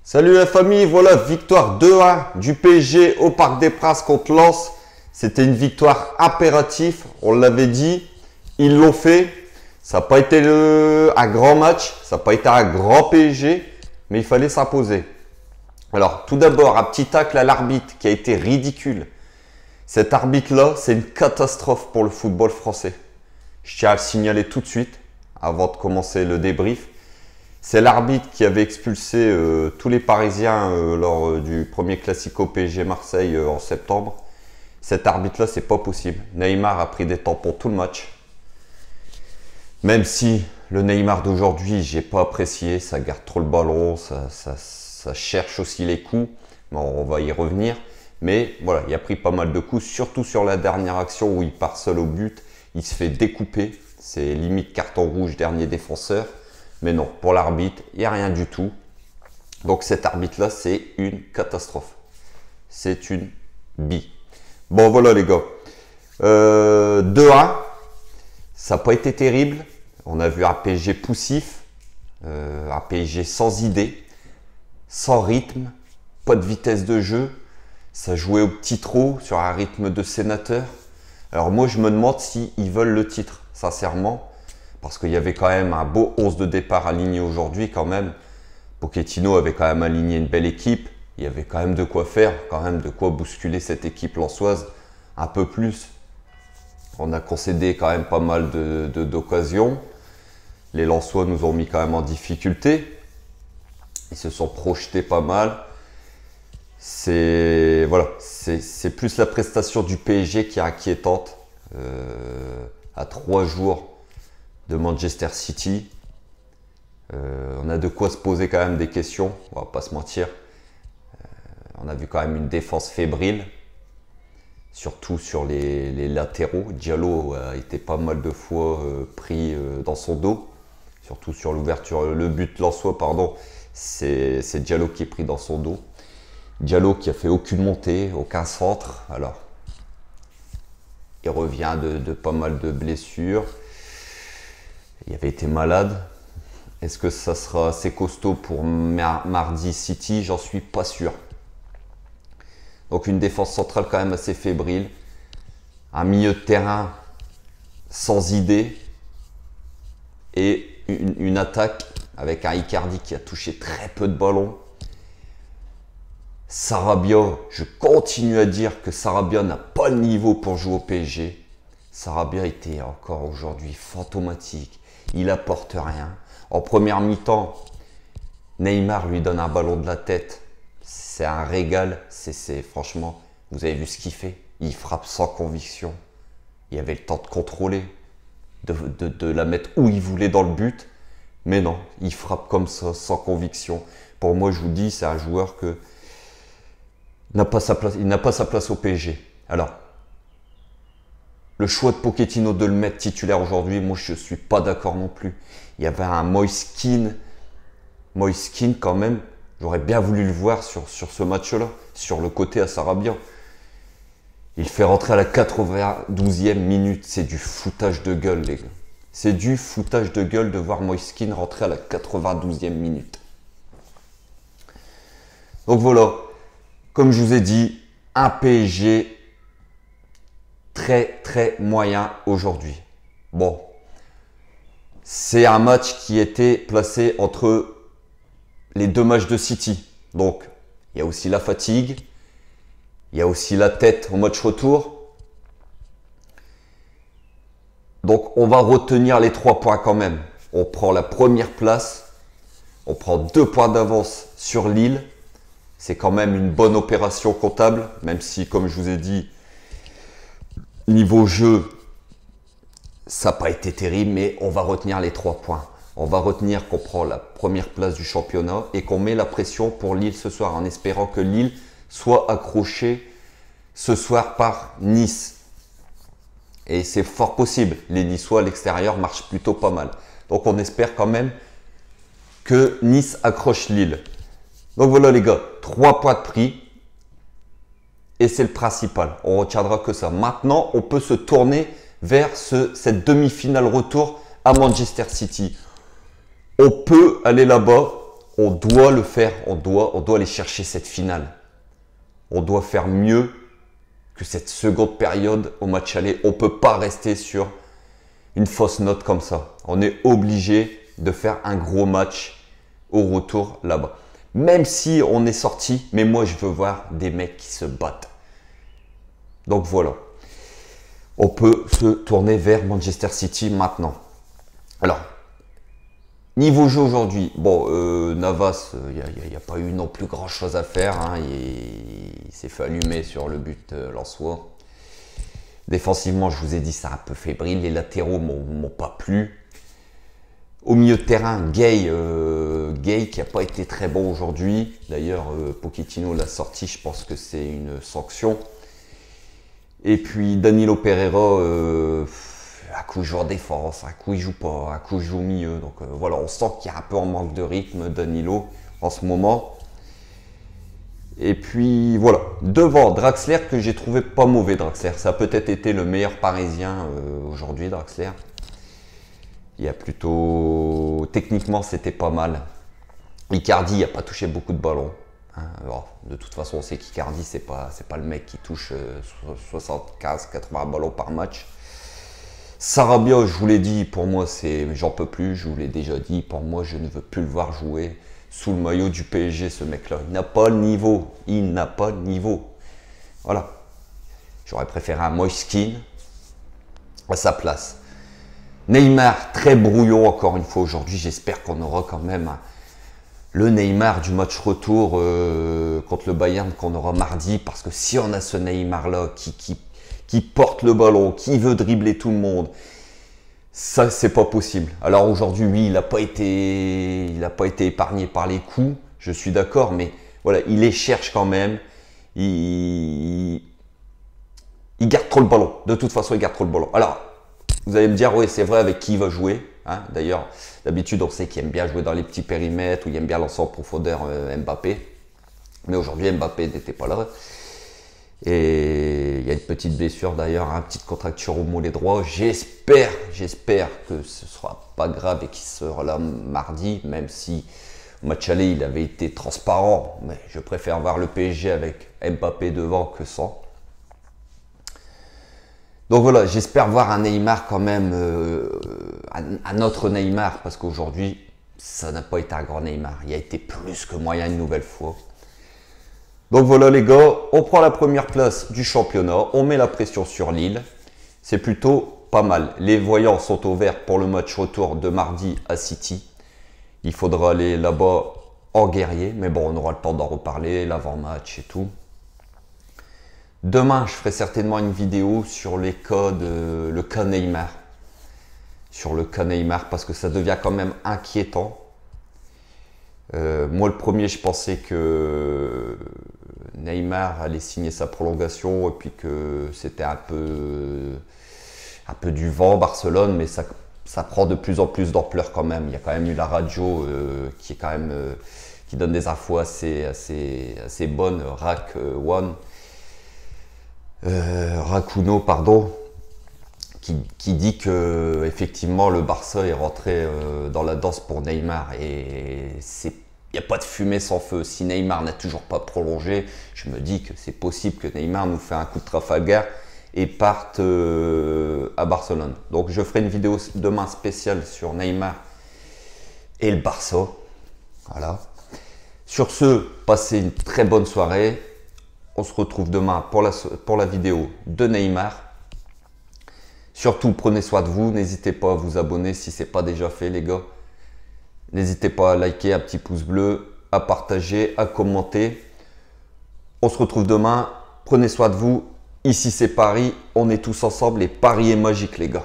Salut la famille, voilà, victoire 2-1 du PSG au Parc des Princes contre Lens. C'était une victoire impérative, on l'avait dit, ils l'ont fait. Ça n'a pas été un grand match, ça n'a pas été un grand PSG, mais il fallait s'imposer. Alors tout d'abord, un petit tacle à l'arbitre qui a été ridicule. Cet arbitre-là, c'est une catastrophe pour le football français. Je tiens à le signaler tout de suite, avant de commencer le débrief. C'est l'arbitre qui avait expulsé tous les Parisiens lors du premier Classico PSG Marseille en septembre. Cet arbitre-là, c'est pas possible. Neymar a pris des tampons tout le match. Même si le Neymar d'aujourd'hui, j'ai pas apprécié, ça garde trop le ballon, ça cherche aussi les coups. Bon, on va y revenir. Mais voilà, il a pris pas mal de coups, surtout sur la dernière action où il part seul au but. Il se fait découper. C'est limite carton rouge, dernier défenseur. Mais non, pour l'arbitre, il n'y a rien du tout. Donc cet arbitre-là, c'est une catastrophe. C'est une bille. Bon, voilà les gars. 2-1. Ça n'a pas été terrible. On a vu un PSG poussif. Un PSG sans idée. Sans rythme. Pas de vitesse de jeu. Ça jouait au petit trot sur un rythme de sénateur. Alors moi, je me demande s'ils veulent le titre, sincèrement. Parce qu'il y avait quand même un beau 11 de départ aligné aujourd'hui quand même. Pochettino avait quand même aligné une belle équipe. Il y avait quand même de quoi faire, quand même de quoi bousculer cette équipe lensoise un peu plus. On a concédé quand même pas mal d'occasions. Les Lensois nous ont mis quand même en difficulté. Ils se sont projetés pas mal. C'est voilà, c'est plus la prestation du PSG qui est inquiétante. À 3 jours de Manchester City. On a de quoi se poser quand même des questions, on va pas se mentir. On a vu quand même une défense fébrile, surtout sur les latéraux. Diallo a été pas mal de fois pris dans son dos, surtout sur l'ouverture, le but lensois, pardon, c'est Diallo qui est pris dans son dos. Diallo qui a fait aucune montée, aucun centre. Alors, il revient de pas mal de blessures. Il avait été malade. Est-ce que ça sera assez costaud pour mardi City? J'en suis pas sûr. Donc une défense centrale quand même assez fébrile. Un milieu de terrain sans idée. Et une attaque avec un Icardi qui a touché très peu de ballons. Sarabia, je continue à dire que Sarabia n'a pas le niveau pour jouer au PSG. Sarabia était encore aujourd'hui fantomatique. Il apporte rien. En première mi-temps, Neymar lui donne un ballon de la tête. C'est un régal. Franchement, vous avez vu ce qu'il fait. Il frappe sans conviction. Il avait le temps de contrôler, de la mettre où il voulait dans le but. Mais non, il frappe comme ça, sans conviction. Pour moi, je vous dis, c'est un joueur que n'a pas sa place. Il n'a pas sa place au PSG. Alors, le choix de Pochettino de le mettre titulaire aujourd'hui, moi je ne suis pas d'accord non plus. Il y avait un Moise Kean quand même, j'aurais bien voulu le voir sur ce match-là, sur le côté à Sarabia. Il fait rentrer à la 92e minute, c'est du foutage de gueule les gars. C'est du foutage de gueule de voir Moise Kean rentrer à la 92e minute. Donc voilà, comme je vous ai dit, un PSG très moyen aujourd'hui. Bon, c'est un match qui était placé entre les deux matchs de City. Donc, il y a aussi la fatigue, il y a aussi la tête au match retour. Donc, on va retenir les 3 points quand même. On prend la première place, on prend 2 points d'avance sur Lille. C'est quand même une bonne opération comptable, même si, comme je vous ai dit, niveau jeu, ça n'a pas été terrible, mais on va retenir les 3 points. On va retenir qu'on prend la première place du championnat et qu'on met la pression pour Lille ce soir, en espérant que Lille soit accroché ce soir par Nice. Et c'est fort possible. Les Niçois à l'extérieur marchent plutôt pas mal. Donc on espère quand même que Nice accroche Lille. Donc voilà les gars, 3 points de prix. Et c'est le principal. On retiendra que ça. Maintenant, on peut se tourner vers cette demi-finale retour à Manchester City. On peut aller là-bas. on doit le faire, on doit aller chercher cette finale. On doit faire mieux que cette seconde période au match aller. On ne peut pas rester sur une fausse note comme ça. On est obligé de faire un gros match au retour là-bas. Même si on est sorti, mais moi je veux voir des mecs qui se battent. Donc voilà. On peut se tourner vers Manchester City maintenant. Alors, niveau jeu aujourd'hui, bon, Navas, il n'y a pas eu non plus grand chose à faire. Hein. Il s'est fait allumer sur le but lensois. Défensivement, je vous ai dit, c'est un peu fébrile. Les latéraux m'ont pas plu. Au milieu de terrain, Gay qui n'a pas été très bon aujourd'hui. D'ailleurs, Pochettino l'a sorti, je pense que c'est une sanction. Et puis Danilo Pereira, un coup il joue en défense, un coup il joue pas, un coup il joue au milieu. Donc voilà, on sent qu'il y a un peu en manque de rythme, Danilo, en ce moment. Et puis voilà, devant Draxler, que j'ai trouvé pas mauvais, Draxler. Ça a peut-être été le meilleur Parisien aujourd'hui, Draxler. Il y a plutôt... Techniquement, c'était pas mal. Icardi n'a pas touché beaucoup de ballons. Hein. Alors, de toute façon, on sait qu'Icardi, c'est pas le mec qui touche 75-80 ballons par match. Sarabia, je vous l'ai dit, pour moi, j'en peux plus. Je vous l'ai déjà dit, pour moi, je ne veux plus le voir jouer sous le maillot du PSG, ce mec-là. Il n'a pas le niveau. Il n'a pas le niveau. Voilà. J'aurais préféré un Moiskin à sa place. Neymar, très brouillon encore une fois aujourd'hui. J'espère qu'on aura quand même le Neymar du match retour contre le Bayern qu'on aura mardi. Parce que si on a ce Neymar-là qui porte le ballon, qui veut dribbler tout le monde, ça, c'est pas possible. Alors aujourd'hui, oui, il n'a pas été épargné par les coups. Je suis d'accord, mais voilà, il les cherche quand même. Il garde trop le ballon. De toute façon, il garde trop le ballon. Alors, vous allez me dire, oui, c'est vrai, avec qui il va jouer. Hein. D'ailleurs, d'habitude, on sait qu'il aime bien jouer dans les petits périmètres, ou il aime bien lancer en profondeur Mbappé. Mais aujourd'hui, Mbappé n'était pas là. Et il y a une petite blessure d'ailleurs, une petite contracture au mollet droit. J'espère que ce ne sera pas grave et qu'il sera là mardi, même si au match aller, il avait été transparent. Mais je préfère voir le PSG avec Mbappé devant que sans. Donc voilà, j'espère voir un Neymar quand même, un autre Neymar, parce qu'aujourd'hui, ça n'a pas été un grand Neymar. Il a été plus que moyen une nouvelle fois. Donc voilà les gars, on prend la première place du championnat, on met la pression sur Lille. C'est plutôt pas mal. Les voyants sont au vert pour le match retour de mardi à City. Il faudra aller là-bas en guerrier, mais bon, on aura le temps d'en reparler, l'avant-match et tout. Demain, je ferai certainement une vidéo sur le cas Neymar. Sur le cas Neymar, parce que ça devient quand même inquiétant. Moi, le premier, je pensais que Neymar allait signer sa prolongation et puis que c'était un peu du vent Barcelone, mais ça prend de plus en plus d'ampleur quand même. Il y a quand même eu la radio qui est quand même qui donne des infos assez bonnes. Rakuno, pardon, qui dit que effectivement le Barça est rentré dans la danse pour Neymar et il n'y a pas de fumée sans feu. Si Neymar n'a toujours pas prolongé, je me dis que c'est possible que Neymar nous fait un coup de Trafalgar et parte à Barcelone. Donc je ferai une vidéo demain spéciale sur Neymar et le Barça. Voilà. Sur ce, passez une très bonne soirée. On se retrouve demain pour la vidéo de Neymar. Surtout, prenez soin de vous. N'hésitez pas à vous abonner si ce n'est pas déjà fait, les gars. N'hésitez pas à liker, un petit pouce bleu, à partager, à commenter. On se retrouve demain. Prenez soin de vous. Ici, c'est Paris. On est tous ensemble et Paris est magique, les gars.